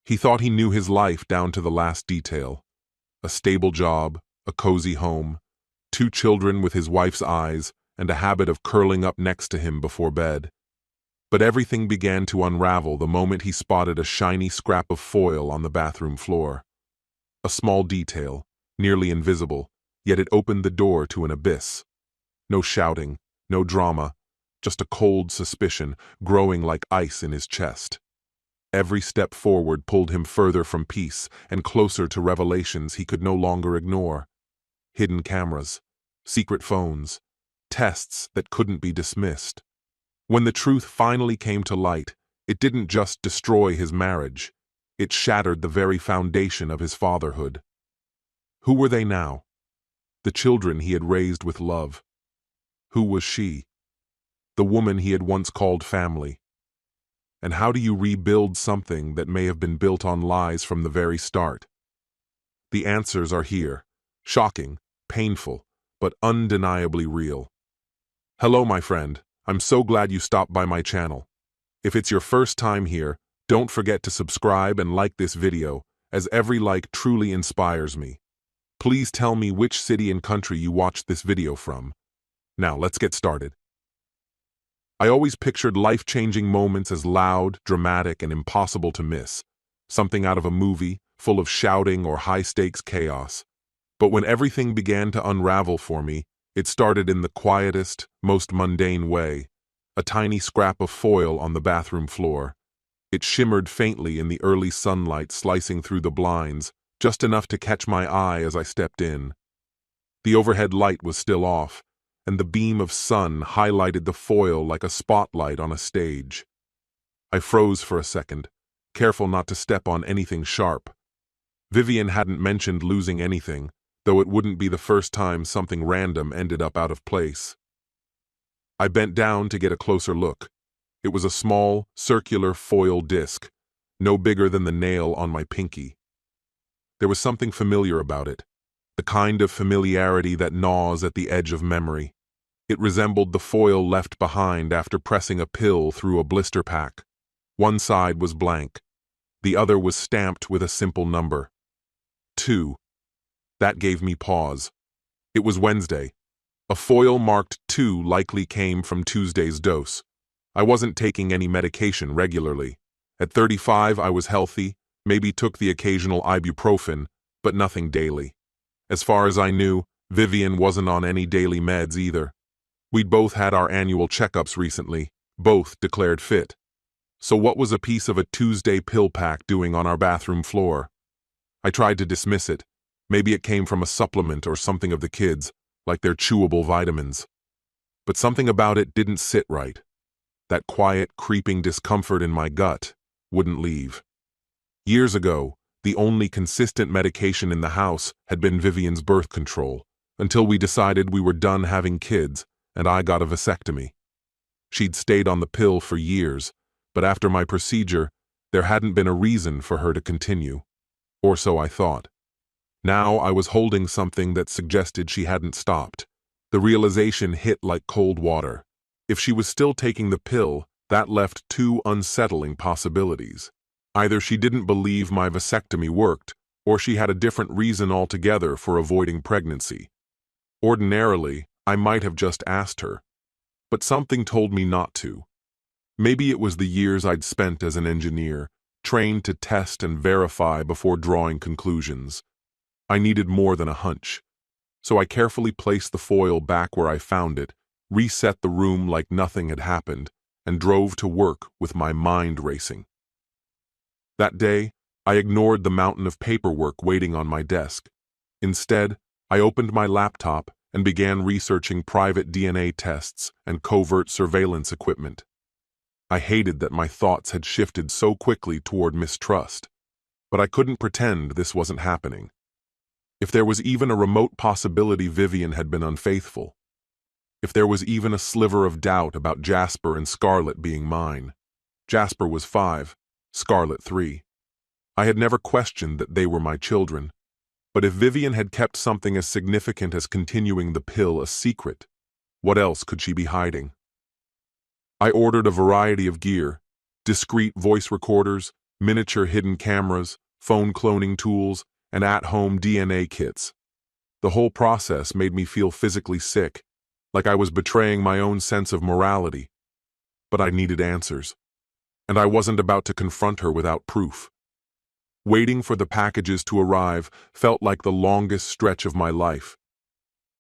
He thought he knew his life down to the last detail. A stable job, a cozy home, 2 children with his wife's eyes, and a habit of curling up next to him before bed. But everything began to unravel the moment he spotted a shiny scrap of foil on the bathroom floor. A small detail, nearly invisible, yet it opened the door to an abyss. No shouting, no drama, just a cold suspicion growing like ice in his chest. Every step forward pulled him further from peace and closer to revelations he could no longer ignore. Hidden cameras, secret phones, tests that couldn't be dismissed. When the truth finally came to light, it didn't just destroy his marriage. It shattered the very foundation of his fatherhood. Who were they now? The children he had raised with love. Who was she? The woman he had once called family. And how do you rebuild something that may have been built on lies from the very start? The answers are here. Shocking, painful, but undeniably real. Hello, my friend. I'm so glad you stopped by my channel. If it's your first time here, don't forget to subscribe and like this video, as every like truly inspires me. Please tell me which city and country you watched this video from. Now, let's get started. I always pictured life-changing moments as loud, dramatic, and impossible to miss. Something out of a movie, full of shouting or high-stakes chaos. But when everything began to unravel for me, it started in the quietest, most mundane way. A tiny scrap of foil on the bathroom floor. It shimmered faintly in the early sunlight slicing through the blinds, just enough to catch my eye as I stepped in. The overhead light was still off, and the beam of sun highlighted the foil like a spotlight on a stage. I froze for a second, careful not to step on anything sharp. Vivian hadn't mentioned losing anything, though it wouldn't be the first time something random ended up out of place. I bent down to get a closer look. It was a small, circular foil disc, no bigger than the nail on my pinky. There was something familiar about it, the kind of familiarity that gnaws at the edge of memory. It resembled the foil left behind after pressing a pill through a blister pack. One side was blank. The other was stamped with a simple number. 2. That gave me pause. It was Wednesday. A foil marked 2 likely came from Tuesday's dose. I wasn't taking any medication regularly. At 35, I was healthy, maybe took the occasional ibuprofen, but nothing daily. As far as I knew, Vivian wasn't on any daily meds either. We'd both had our annual checkups recently, both declared fit. So what was a piece of a Tuesday pill pack doing on our bathroom floor? I tried to dismiss it. Maybe it came from a supplement or something of the kids, like their chewable vitamins. But something about it didn't sit right. That quiet, creeping discomfort in my gut wouldn't leave. Years ago, the only consistent medication in the house had been Vivian's birth control, until we decided we were done having kids, and I got a vasectomy. She'd stayed on the pill for years, but after my procedure, there hadn't been a reason for her to continue. Or so I thought. Now I was holding something that suggested she hadn't stopped. The realization hit like cold water. If she was still taking the pill, that left 2 unsettling possibilities. Either she didn't believe my vasectomy worked, or she had a different reason altogether for avoiding pregnancy. Ordinarily, I might have just asked her, but something told me not to. Maybe it was the years I'd spent as an engineer, trained to test and verify before drawing conclusions. I needed more than a hunch. So I carefully placed the foil back where I found it, reset the room like nothing had happened, and drove to work with my mind racing. That day, I ignored the mountain of paperwork waiting on my desk. Instead, I opened my laptop and began researching private DNA tests and covert surveillance equipment. I hated that my thoughts had shifted so quickly toward mistrust, but I couldn't pretend this wasn't happening. If there was even a remote possibility Vivian had been unfaithful, if there was even a sliver of doubt about Jasper and Scarlett being mine. Jasper was 5, Scarlett 3. I had never questioned that they were my children. But if Vivian had kept something as significant as continuing the pill a secret, what else could she be hiding? I ordered a variety of gear, discreet voice recorders, miniature hidden cameras, phone cloning tools, and at-home DNA kits. The whole process made me feel physically sick, like I was betraying my own sense of morality. But I needed answers, and I wasn't about to confront her without proof. Waiting for the packages to arrive felt like the longest stretch of my life.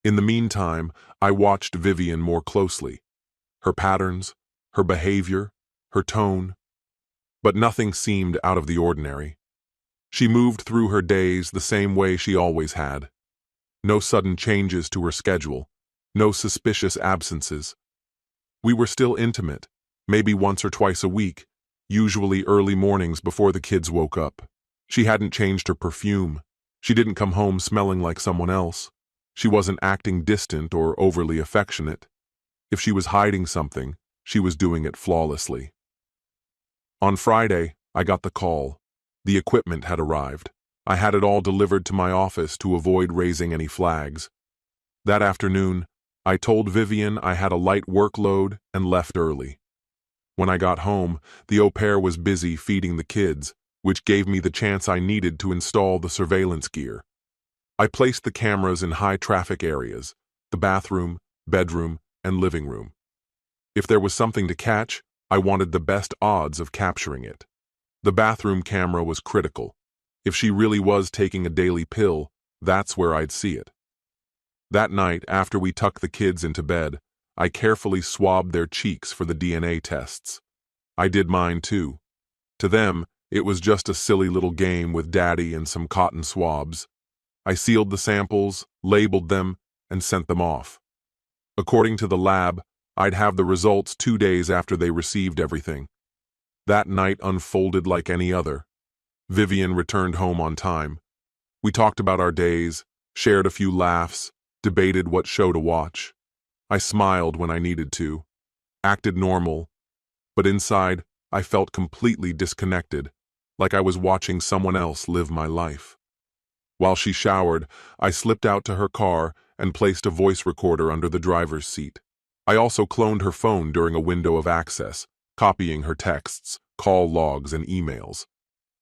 In the meantime, I watched Vivian more closely. Her patterns, her behavior, her tone. But nothing seemed out of the ordinary. She moved through her days the same way she always had. No sudden changes to her schedule, no suspicious absences. We were still intimate, maybe once or twice a week, usually early mornings before the kids woke up. She hadn't changed her perfume. She didn't come home smelling like someone else. She wasn't acting distant or overly affectionate. If she was hiding something, she was doing it flawlessly. On Friday, I got the call. The equipment had arrived. I had it all delivered to my office to avoid raising any flags. That afternoon, I told Vivian I had a light workload and left early. When I got home, the au pair was busy feeding the kids, which gave me the chance I needed to install the surveillance gear. I placed the cameras in high-traffic areas, the bathroom, bedroom, and living room. If there was something to catch, I wanted the best odds of capturing it. The bathroom camera was critical. If she really was taking a daily pill, that's where I'd see it. That night, after we tucked the kids into bed, I carefully swabbed their cheeks for the DNA tests. I did mine too. To them, it was just a silly little game with Daddy and some cotton swabs. I sealed the samples, labeled them, and sent them off. According to the lab, I'd have the results 2 days after they received everything. That night unfolded like any other. Vivian returned home on time. We talked about our days, shared a few laughs, debated what show to watch. I smiled when I needed to, acted normal, but inside, I felt completely disconnected, like I was watching someone else live my life. While she showered, I slipped out to her car and placed a voice recorder under the driver's seat. I also cloned her phone during a window of access, copying her texts, call logs, and emails.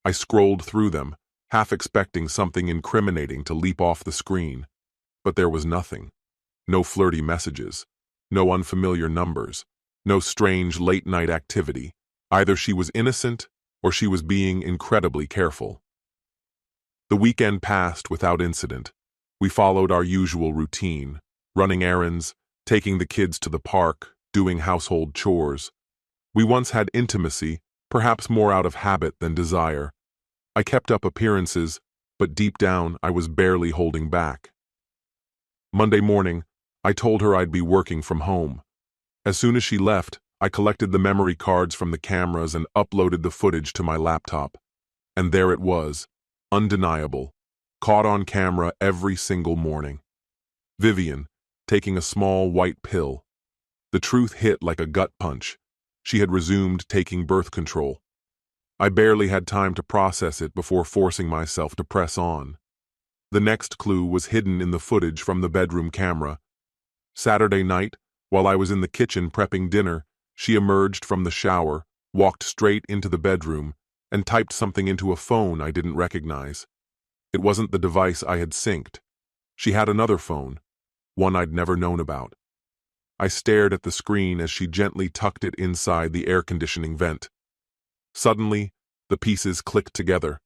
I scrolled through them, half expecting something incriminating to leap off the screen. But there was nothing. No flirty messages, no unfamiliar numbers, no strange late-night activity. Either she was innocent or she was being incredibly careful. The weekend passed without incident. We followed our usual routine, running errands, taking the kids to the park, doing household chores. We once had intimacy, perhaps more out of habit than desire. I kept up appearances, but deep down I was barely holding back. Monday morning, I told her I'd be working from home. As soon as she left, I collected the memory cards from the cameras and uploaded the footage to my laptop. And there it was, undeniable, caught on camera every single morning. Vivian, taking a small white pill. The truth hit like a gut punch. She had resumed taking birth control. I barely had time to process it before forcing myself to press on. The next clue was hidden in the footage from the bedroom camera. Saturday night, while I was in the kitchen prepping dinner, she emerged from the shower, walked straight into the bedroom, and typed something into a phone I didn't recognize. It wasn't the device I had synced. She had another phone, one I'd never known about. I stared at the screen as she gently tucked it inside the air conditioning vent. Suddenly, the pieces clicked together.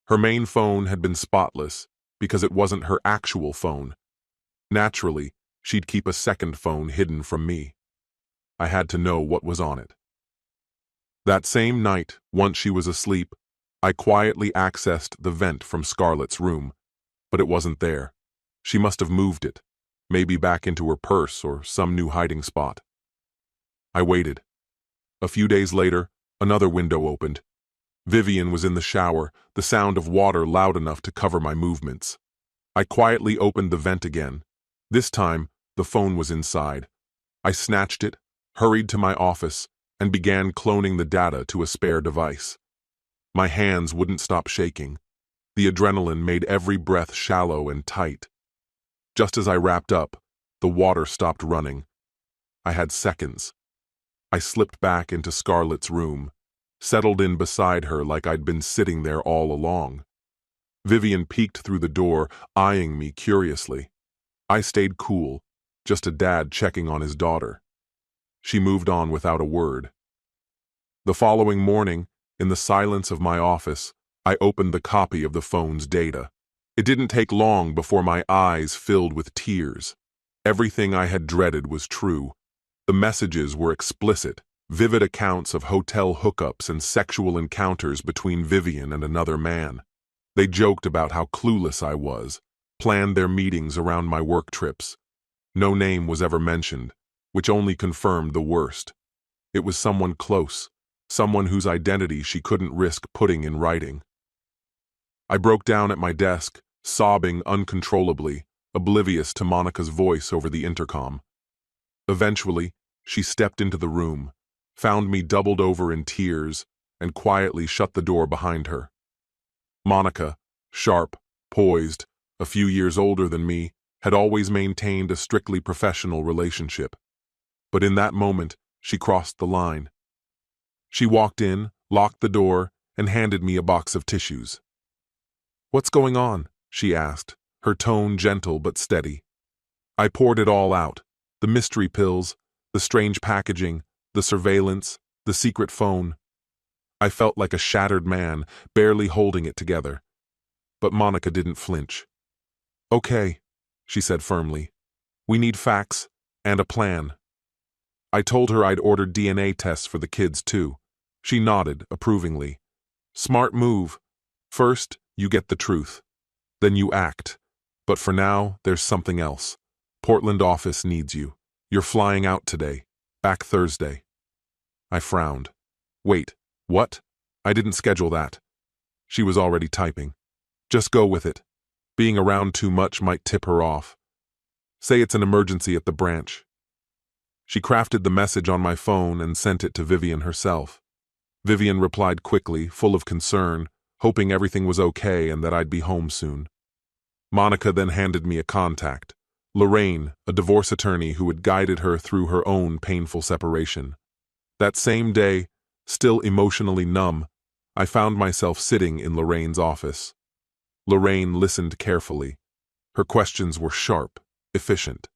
Her main phone had been spotless because it wasn't her actual phone. Naturally, she'd keep a second phone hidden from me. I had to know what was on it. That same night, once she was asleep, I quietly accessed the vent from Scarlett's room, but it wasn't there. She must have moved it, maybe back into her purse or some new hiding spot. I waited. A few days later, another window opened. Vivian was in the shower, the sound of water loud enough to cover my movements. I quietly opened the vent again. This time, the phone was inside. I snatched it, hurried to my office, and began cloning the data to a spare device. My hands wouldn't stop shaking. The adrenaline made every breath shallow and tight. Just as I wrapped up, the water stopped running. I had seconds. I slipped back into Scarlett's room. settled in beside her like I'd been sitting there all along. Vivian peeked through the door, eyeing me curiously. I stayed cool, just a dad checking on his daughter. She moved on without a word. The following morning, in the silence of my office, I opened the copy of the phone's data. It didn't take long before my eyes filled with tears. Everything I had dreaded was true. The messages were explicit, vivid accounts of hotel hookups and sexual encounters between Vivian and another man. They joked about how clueless I was, planned their meetings around my work trips. No name was ever mentioned, which only confirmed the worst. It was someone close, someone whose identity she couldn't risk putting in writing. I broke down at my desk, sobbing uncontrollably, oblivious to Monica's voice over the intercom. Eventually, she stepped into the room, found me doubled over in tears, and quietly shut the door behind her. Monica, sharp, poised, a few years older than me, had always maintained a strictly professional relationship. But in that moment, she crossed the line. She walked in, locked the door, and handed me a box of tissues. "What's going on?" she asked, her tone gentle but steady. I poured it all out, the mystery pills, the strange packaging, the surveillance, the secret phone. I felt like a shattered man, barely holding it together. But Monica didn't flinch. "Okay," she said firmly. "We need facts and a plan." I told her I'd ordered DNA tests for the kids too. She nodded approvingly. "Smart move. First, you get the truth. Then you act. But for now, there's something else. Portland office needs you. You're flying out today. Back Thursday." I frowned. "Wait, what? I didn't schedule that." She was already typing. "Just go with it. Being around too much might tip her off. Say it's an emergency at the branch." She crafted the message on my phone and sent it to Vivian herself. Vivian replied quickly, full of concern, hoping everything was okay and that I'd be home soon. Monica then handed me a contact, Lorraine, a divorce attorney who had guided her through her own painful separation. That same day, still emotionally numb, I found myself sitting in Lorraine's office. Lorraine listened carefully. Her questions were sharp, efficient.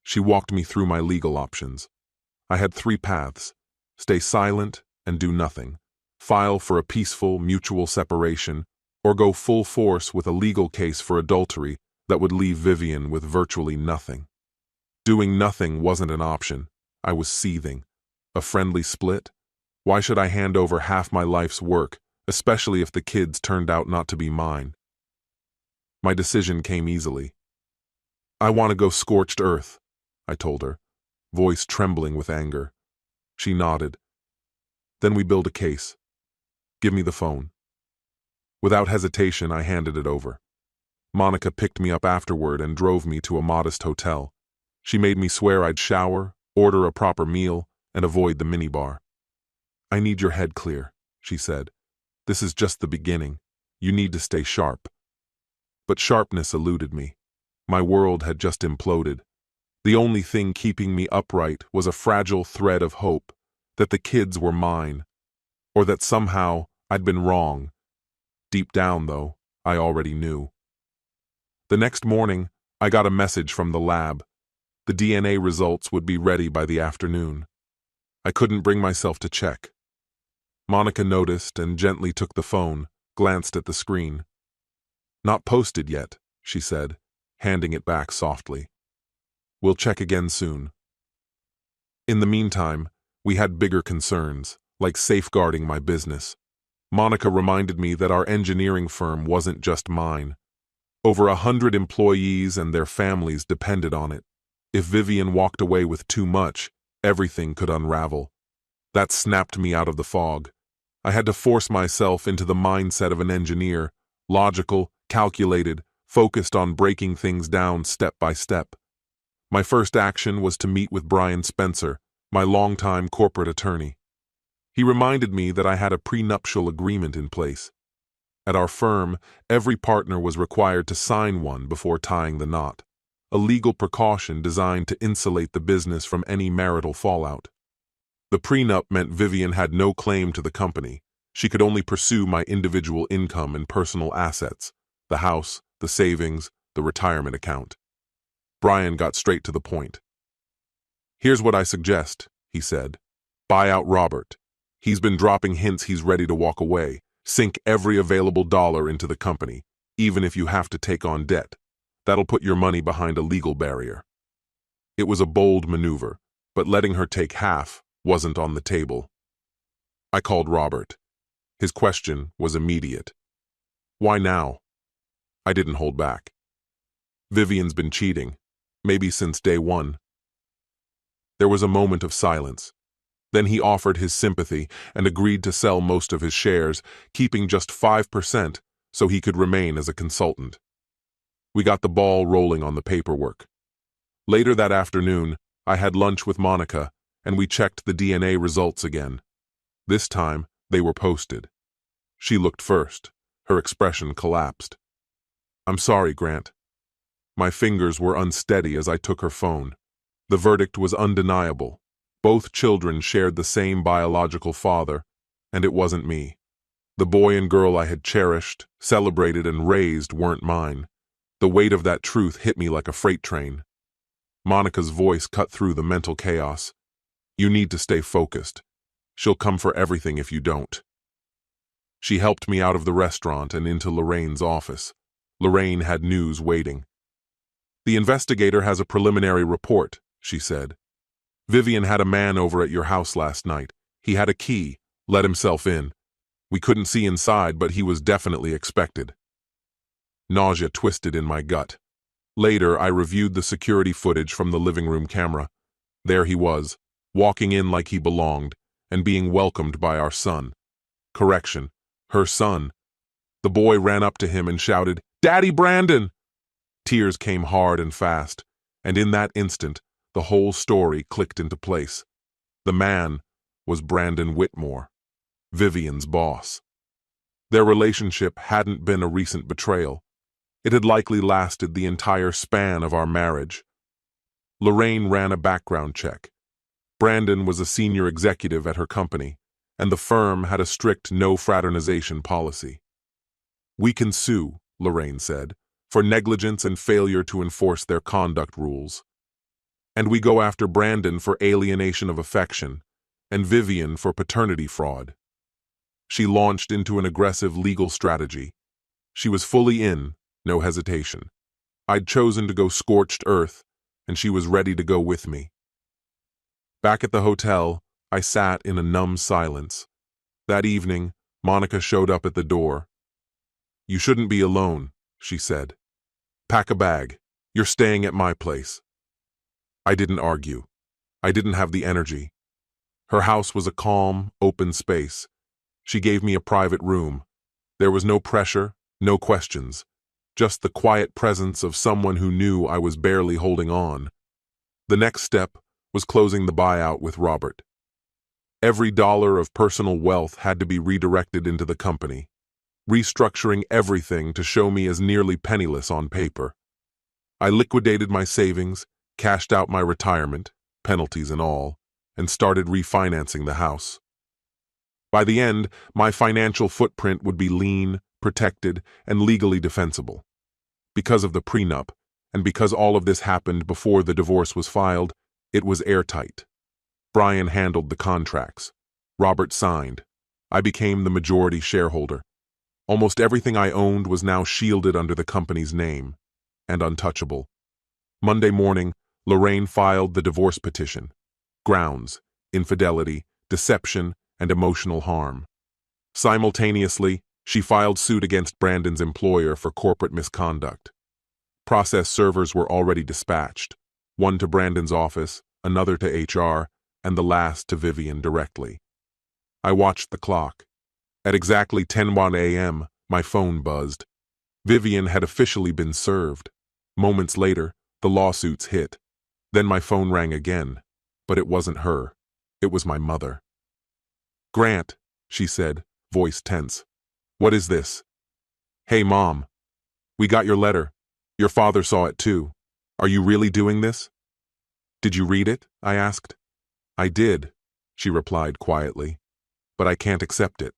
She walked me through my legal options. I had 3 paths: stay silent and do nothing, file for a peaceful, mutual separation, or go full force with a legal case for adultery that would leave Vivian with virtually nothing. Doing nothing wasn't an option. I was seething. A friendly split? Why should I hand over half my life's work, especially if the kids turned out not to be mine? My decision came easily. "I want to go scorched earth," I told her, voice trembling with anger. She nodded. "Then we build a case. Give me the phone." Without hesitation, I handed it over. Monica picked me up afterward and drove me to a modest hotel. She made me swear I'd shower, order a proper meal, and avoid the minibar. "I need your head clear," she said. "This is just the beginning. You need to stay sharp." But sharpness eluded me. My world had just imploded. The only thing keeping me upright was a fragile thread of hope that the kids were mine, or that somehow I'd been wrong. Deep down, though, I already knew. The next morning, I got a message from the lab. The DNA results would be ready by the afternoon. I couldn't bring myself to check. Monica noticed and gently took the phone, glanced at the screen. "Not posted yet," she said, handing it back softly. "We'll check again soon." In the meantime, we had bigger concerns, like safeguarding my business. Monica reminded me that our engineering firm wasn't just mine. Over 100 employees and their families depended on it. If Vivian walked away with too much, everything could unravel. That snapped me out of the fog. I had to force myself into the mindset of an engineer, logical, calculated, focused on breaking things down step by step. My first action was to meet with Brian Spencer, my longtime corporate attorney. He reminded me that I had a prenuptial agreement in place. At our firm, every partner was required to sign one before tying the knot, a legal precaution designed to insulate the business from any marital fallout. The prenup meant Vivian had no claim to the company, She could only pursue my individual income and personal assets, the house, the savings, the retirement account. Brian got straight to the point. "Here's what I suggest," he said. "Buy out Robert. He's been dropping hints he's ready to walk away. Sink every available dollar into the company, even if you have to take on debt. That'll put your money behind a legal barrier." It was a bold maneuver, but letting her take half wasn't on the table. I called Robert. His question was immediate. "Why now?" I didn't hold back. "Vivian's been cheating, maybe since day one." There was a moment of silence. Then he offered his sympathy and agreed to sell most of his shares, keeping just 5% so he could remain as a consultant. We got the ball rolling on the paperwork. Later that afternoon, I had lunch with Monica, and we checked the DNA results again. This time, they were posted. She looked first. Her expression collapsed. "I'm sorry, Grant." My fingers were unsteady as I took her phone. The verdict was undeniable. Both children shared the same biological father, and it wasn't me. The boy and girl I had cherished, celebrated, and raised weren't mine. The weight of that truth hit me like a freight train. Monica's voice cut through the mental chaos. "You need to stay focused. She'll come for everything if you don't." She helped me out of the restaurant and into Lorraine's office. Lorraine had news waiting. "The investigator has a preliminary report," she said. "Vivian had a man over at your house last night. He had a key, let himself in. We couldn't see inside, but he was definitely expected." Nausea twisted in my gut. Later, I reviewed the security footage from the living room camera. There he was, walking in like he belonged, and being welcomed by our son. Correction, her son. The boy ran up to him and shouted, "Daddy Brandon!" Tears came hard and fast, and in that instant, the whole story clicked into place. The man was Brandon Whitmore, Vivian's boss. Their relationship hadn't been a recent betrayal. It had likely lasted the entire span of our marriage. Lorraine ran a background check. Brandon was a senior executive at her company, and the firm had a strict no fraternization policy. "We can sue," Lorraine said, "for negligence and failure to enforce their conduct rules. And we go after Brandon for alienation of affection, and Vivian for paternity fraud." She launched into an aggressive legal strategy. She was fully in, no hesitation. I'd chosen to go scorched earth, and she was ready to go with me. Back at the hotel, I sat in a numb silence. That evening, Monica showed up at the door. "You shouldn't be alone," she said. "Pack a bag. You're staying at my place." I didn't argue. I didn't have the energy. Her house was a calm, open space. She gave me a private room. There was no pressure, no questions, just the quiet presence of someone who knew I was barely holding on. The next step was closing the buyout with Robert. Every dollar of personal wealth had to be redirected into the company, restructuring everything to show me as nearly penniless on paper. I liquidated my savings, cashed out my retirement, penalties and all, and started refinancing the house. By the end, my financial footprint would be lean, protected, and legally defensible. Because of the prenup, and because all of this happened before the divorce was filed, it was airtight. Brian handled the contracts. Robert signed. I became the majority shareholder. Almost everything I owned was now shielded under the company's name, and untouchable. Monday morning, Lorraine filed the divorce petition. Grounds: infidelity, deception, and emotional harm. Simultaneously, she filed suit against Brandon's employer for corporate misconduct. Process servers were already dispatched, one to Brandon's office, another to HR, and the last to Vivian directly. I watched the clock. At exactly 10:01 a.m., my phone buzzed. Vivian had officially been served. Moments later, the lawsuits hit. Then my phone rang again, but it wasn't her. It was my mother. "Grant," she said, voice tense. "What is this?" "Hey, Mom. We got your letter. Your father saw it too. Are you really doing this?" "Did you read it?" I asked. "I did," she replied quietly, "but I can't accept it."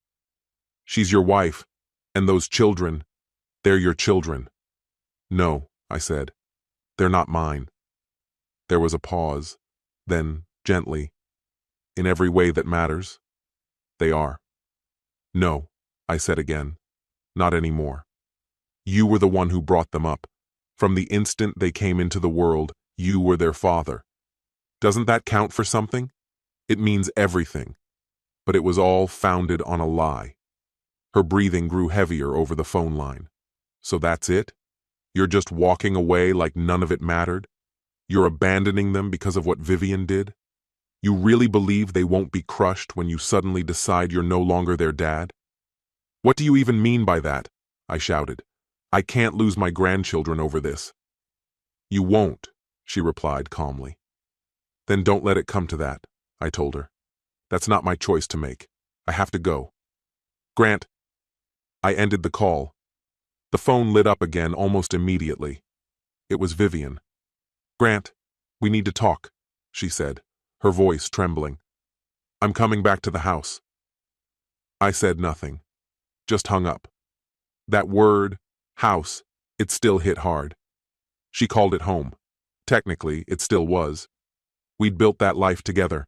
She's your wife, and those children, they're your children. No, I said. They're not mine. There was a pause. Then, gently, in every way that matters, they are. No, I said again. Not anymore. You were the one who brought them up. From the instant they came into the world, you were their father. Doesn't that count for something? It means everything. But it was all founded on a lie. Her breathing grew heavier over the phone line. So that's it? You're just walking away like none of it mattered? You're abandoning them because of what Vivian did? You really believe they won't be crushed when you suddenly decide you're no longer their dad? What do you even mean by that? I shouted. I can't lose my grandchildren over this. You won't, she replied calmly. Then don't let it come to that, I told her. That's not my choice to make. I have to go. Grant. I ended the call. The phone lit up again almost immediately. It was Vivian. Grant, we need to talk, she said, her voice trembling. I'm coming back to the house. I said nothing, just hung up. That word, house, it still hit hard. She called it home. Technically, it still was. We'd built that life together.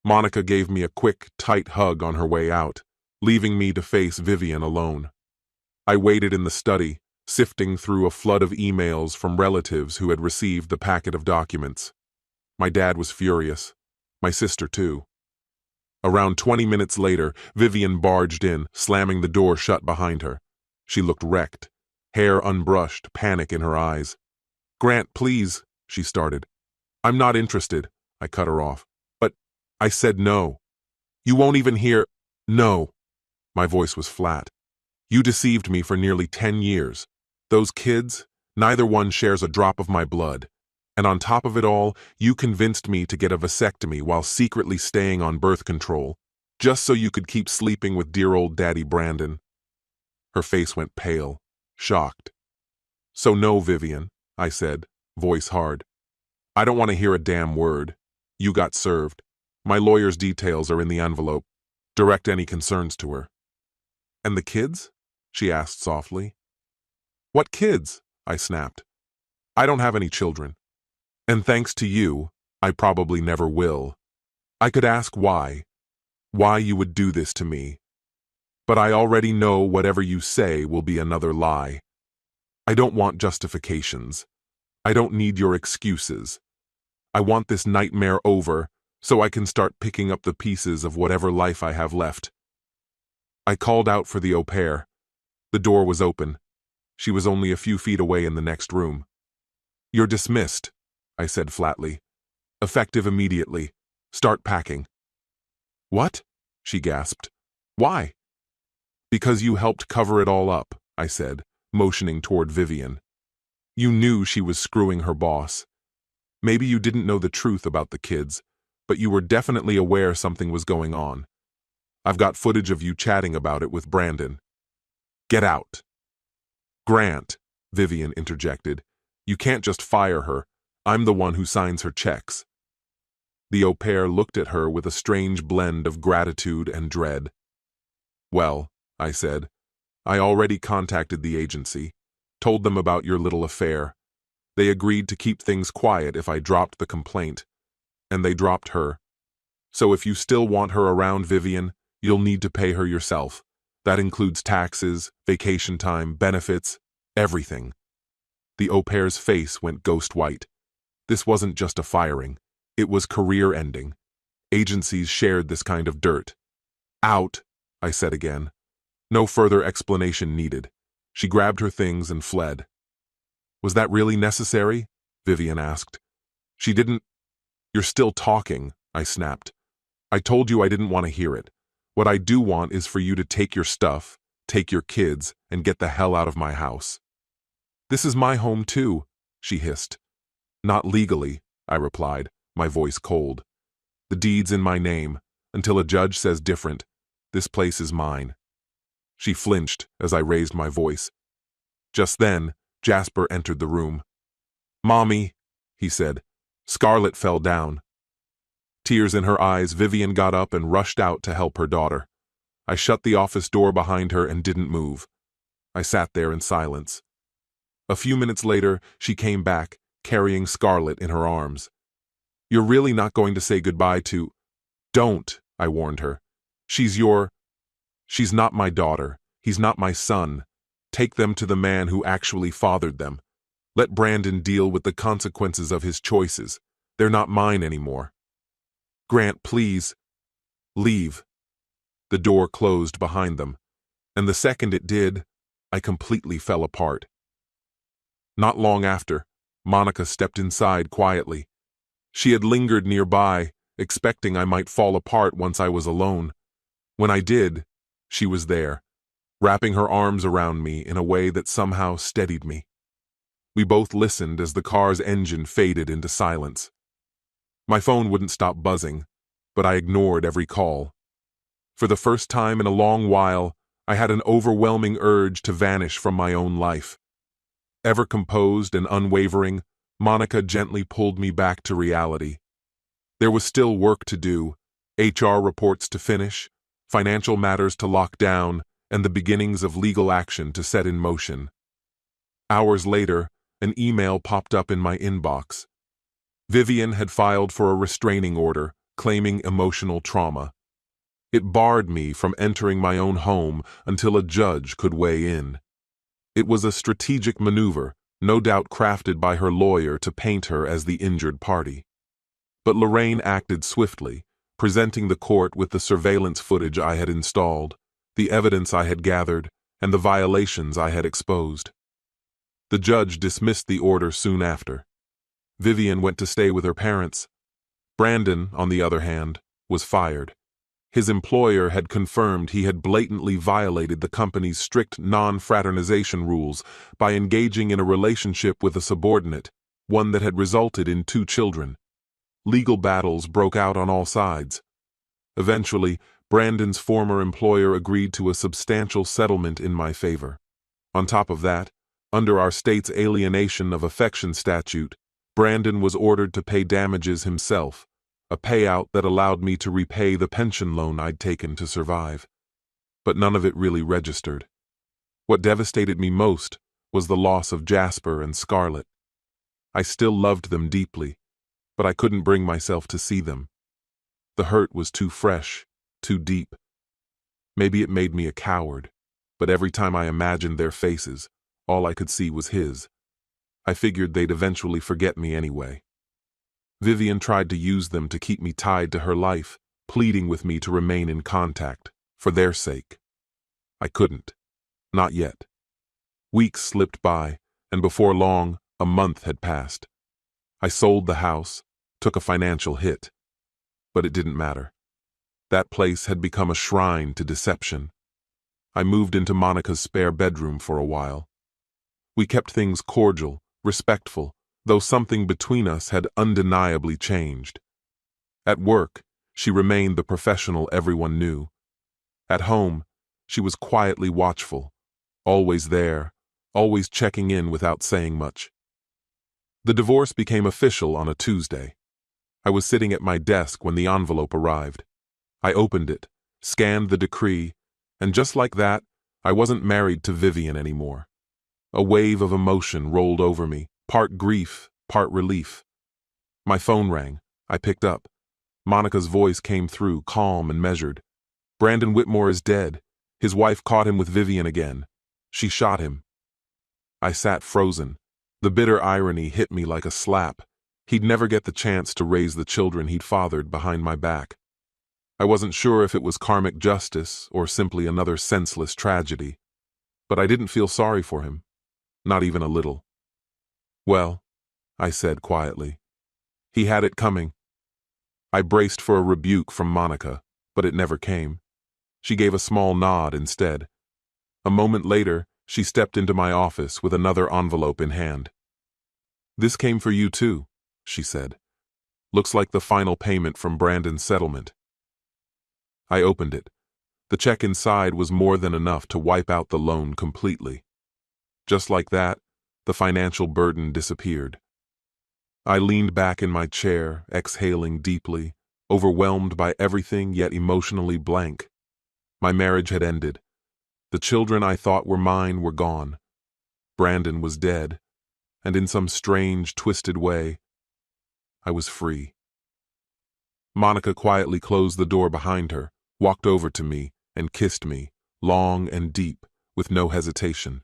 Monica gave me a quick, tight hug on her way out, leaving me to face Vivian alone. I waited in the study, sifting through a flood of emails from relatives who had received the packet of documents. My dad was furious. My sister, too. Around 20 minutes later, Vivian barged in, slamming the door shut behind her. She looked wrecked, hair unbrushed, panic in her eyes. Grant, please, she started. I'm not interested, I cut her off. But I said no. You won't even hear. No. My voice was flat. You deceived me for nearly 10 years. Those kids, neither one shares a drop of my blood. And on top of it all, you convinced me to get a vasectomy while secretly staying on birth control, just so you could keep sleeping with dear old Daddy Brandon. Her face went pale, shocked. So no, Vivian, I said, voice hard. I don't want to hear a damn word. You got served. My lawyer's details are in the envelope. Direct any concerns to her. And the kids? She asked softly. What kids? I snapped. I don't have any children. And thanks to you, I probably never will. I could ask why you would do this to me. But I already know whatever you say will be another lie. I don't want justifications. I don't need your excuses. I want this nightmare over so I can start picking up the pieces of whatever life I have left. I called out for the au pair. The door was open. She was only a few feet away in the next room. You're dismissed, I said flatly. Effective immediately. Start packing. What? She gasped. Why? Because you helped cover it all up, I said, motioning toward Vivian. You knew she was screwing her boss. Maybe you didn't know the truth about the kids, but you were definitely aware something was going on. I've got footage of you chatting about it with Brandon. Get out. Grant, Vivian interjected. You can't just fire her. I'm the one who signs her checks. The au pair looked at her with a strange blend of gratitude and dread. Well, I said, I already contacted the agency, told them about your little affair. They agreed to keep things quiet if I dropped the complaint, and they dropped her. So if you still want her around, Vivian, you'll need to pay her yourself. That includes taxes, vacation time, benefits, everything. The au pair's face went ghost white. This wasn't just a firing. It was career-ending. Agencies shared this kind of dirt. Out, I said again. No further explanation needed. She grabbed her things and fled. Was that really necessary? Vivian asked. She didn't. You're still talking, I snapped. I told you I didn't want to hear it. What I do want is for you to take your stuff, take your kids, and get the hell out of my house. This is my home too, she hissed. Not legally, I replied, my voice cold. The deed's in my name. Until a judge says different, this place is mine. She flinched as I raised my voice. Just then, Jasper entered the room. Mommy, he said. Scarlett fell down. Tears in her eyes, Vivian got up and rushed out to help her daughter. I shut the office door behind her and didn't move. I sat there in silence. A few minutes later, she came back, carrying Scarlett in her arms. "You're really not going to say goodbye to—" "Don't," I warned her. She's not my daughter. He's not my son. Take them to the man who actually fathered them. Let Brandon deal with the consequences of his choices. They're not mine anymore. Grant, please. Leave." The door closed behind them, and the second it did, I completely fell apart. Not long after, Monica stepped inside quietly. She had lingered nearby, expecting I might fall apart once I was alone. When I did, she was there, wrapping her arms around me in a way that somehow steadied me. We both listened as the car's engine faded into silence. My phone wouldn't stop buzzing, but I ignored every call. For the first time in a long while, I had an overwhelming urge to vanish from my own life. Ever composed and unwavering, Monica gently pulled me back to reality. There was still work to do, HR reports to finish, financial matters to lock down, and the beginnings of legal action to set in motion. Hours later, an email popped up in my inbox. Vivian had filed for a restraining order, claiming emotional trauma. It barred me from entering my own home until a judge could weigh in. It was a strategic maneuver, no doubt crafted by her lawyer to paint her as the injured party. But Lorraine acted swiftly, presenting the court with the surveillance footage I had installed, the evidence I had gathered, and the violations I had exposed. The judge dismissed the order soon after. Vivian went to stay with her parents. Brandon, on the other hand, was fired. His employer had confirmed he had blatantly violated the company's strict non-fraternization rules by engaging in a relationship with a subordinate, one that had resulted in 2 children. Legal battles broke out on all sides. Eventually, Brandon's former employer agreed to a substantial settlement in my favor. On top of that, under our state's alienation of affection statute, Brandon was ordered to pay damages himself, a payout that allowed me to repay the pension loan I'd taken to survive. But none of it really registered. What devastated me most was the loss of Jasper and Scarlett. I still loved them deeply, but I couldn't bring myself to see them. The hurt was too fresh, too deep. Maybe it made me a coward, but every time I imagined their faces, all I could see was his. I figured they'd eventually forget me anyway. Vivian tried to use them to keep me tied to her life, pleading with me to remain in contact, for their sake. I couldn't. Not yet. Weeks slipped by, and before long, a month had passed. I sold the house, took a financial hit. But it didn't matter. That place had become a shrine to deception. I moved into Monica's spare bedroom for a while. We kept things cordial, respectful, though something between us had undeniably changed. At work, she remained the professional everyone knew. At home, she was quietly watchful, always there, always checking in without saying much. The divorce became official on a Tuesday. I was sitting at my desk when the envelope arrived. I opened it, scanned the decree, and just like that, I wasn't married to Vivian anymore. A wave of emotion rolled over me, part grief, part relief. My phone rang. I picked up. Monica's voice came through, calm and measured. "Brandon Whitmore is dead. His wife caught him with Vivian again. She shot him." I sat frozen. The bitter irony hit me like a slap. He'd never get the chance to raise the children he'd fathered behind my back. I wasn't sure if it was karmic justice or simply another senseless tragedy. But I didn't feel sorry for him. Not even a little. "Well," I said quietly. "He had it coming." I braced for a rebuke from Monica, but it never came. She gave a small nod instead. A moment later, she stepped into my office with another envelope in hand. "This came for you too," she said. "Looks like the final payment from Brandon's settlement." I opened it. The check inside was more than enough to wipe out the loan completely. Just like that, the financial burden disappeared. I leaned back in my chair, exhaling deeply, overwhelmed by everything yet emotionally blank. My marriage had ended. The children I thought were mine were gone. Brandon was dead, and in some strange, twisted way, I was free. Monica quietly closed the door behind her, walked over to me, and kissed me, long and deep, with no hesitation.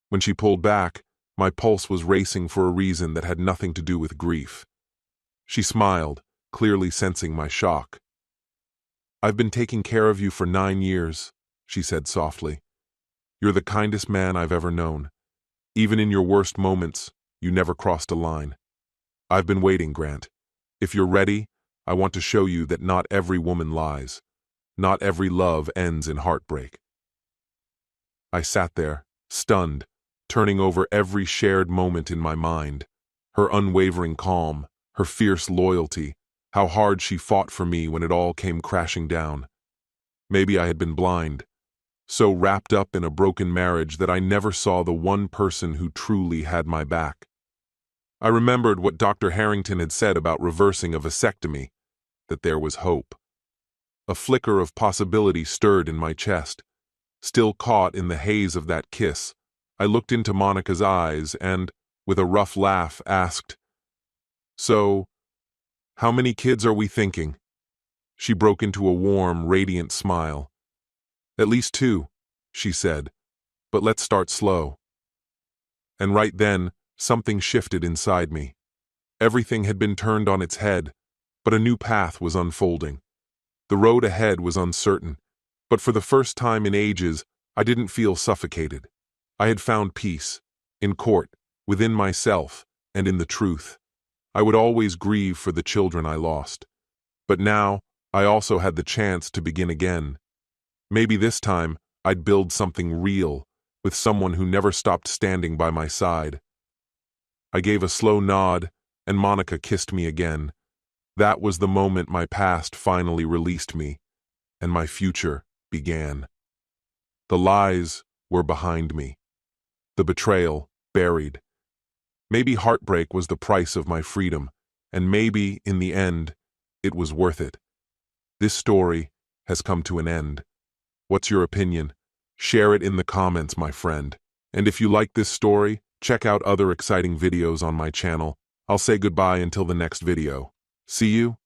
When she pulled back, my pulse was racing for a reason that had nothing to do with grief. She smiled, clearly sensing my shock. "I've been taking care of you for 9 years," she said softly. "You're the kindest man I've ever known. Even in your worst moments, you never crossed a line. I've been waiting, Grant. If you're ready, I want to show you that not every woman lies. Not every love ends in heartbreak." I sat there, stunned, turning over every shared moment in my mind. Her unwavering calm, her fierce loyalty, how hard she fought for me when it all came crashing down. Maybe I had been blind, so wrapped up in a broken marriage that I never saw the one person who truly had my back. I remembered what Dr. Harrington had said about reversing a vasectomy, that there was hope. A flicker of possibility stirred in my chest. Still caught in the haze of that kiss, I looked into Monica's eyes and, with a rough laugh, asked, "So, how many kids are we thinking?" She broke into a warm, radiant smile. "At least 2, she said, "but let's start slow." And right then, something shifted inside me. Everything had been turned on its head, but a new path was unfolding. The road ahead was uncertain, but for the first time in ages, I didn't feel suffocated. I had found peace, in court, within myself, and in the truth. I would always grieve for the children I lost. But now, I also had the chance to begin again. Maybe this time, I'd build something real, with someone who never stopped standing by my side. I gave a slow nod, and Monica kissed me again. That was the moment my past finally released me, and my future began. The lies were behind me. The betrayal buried. Maybe heartbreak was the price of my freedom, and maybe, in the end, it was worth it. This story has come to an end. What's your opinion? Share it in the comments, my friend. And if you like this story, check out other exciting videos on my channel. I'll say goodbye until the next video. See you